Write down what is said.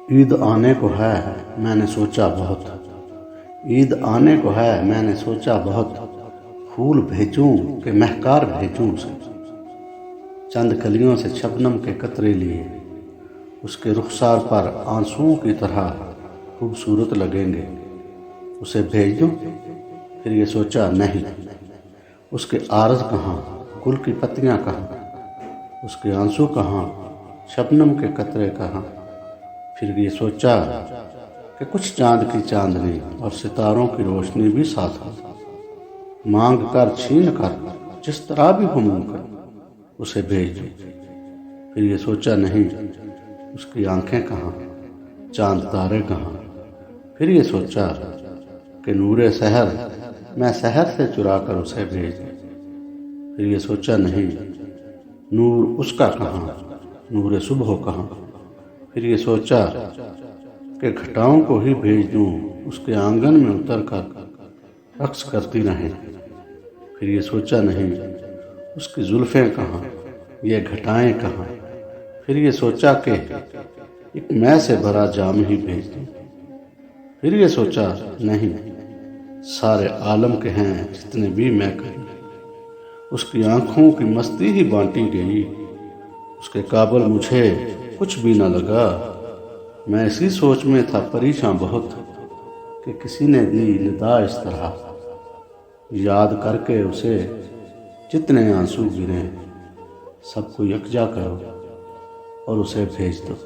ईद आने को है मैंने सोचा बहुत, ईद आने को है मैंने सोचा बहुत, फूल भेजूं कि महकार भेजूं उसे। चंद कलियों से शबनम के कतरे लिए, उसके रुखसार पर आंसुओं की तरह खूबसूरत लगेंगे। उसे भेज दूं? फिर ये सोचा नहीं, उसके आरज़ कहाँ, गुल की पत्तियाँ कहाँ, उसके आंसू कहाँ, शबनम के कतरे कहाँ। फिर ये सोचा कि कुछ चांद की चांदनी और सितारों की रोशनी भी साथ हो, मांग कर छीन कर जिस तरह भी हो मुमकिन उसे भेज दूं। फिर ये सोचा नहीं, उसकी आंखें कहाँ, चांद तारे कहाँ। फिर ये सोचा कि नूरे सहर मैं सहर से चुरा कर उसे भेज दूं। फिर ये सोचा नहीं, नूर उसका कहाँ, नूरे सुबह कहाँ। फिर ये सोचा कि घटाओं को ही भेज दूं उसके आंगन में उतर कर रक्स करती रहें। फिर ये सोचा नहीं, उसकी जुल्फ़ें कहाँ, ये घटाएं कहाँ। फिर ये सोचा कि एक मैं से भरा जाम ही भेज दूं। फिर ये सोचा नहीं, सारे आलम के हैं जितने भी मैं करूं। उसकी आंखों की मस्ती ही बांटी गई, उसके काबल मुझे कुछ भी न लगा। मैं इसी सोच में था परेशान बहुत कि किसी ने दी निदा इस तरह, याद करके उसे जितने आंसू गिरे सबको यकजा करो और उसे भेज दो।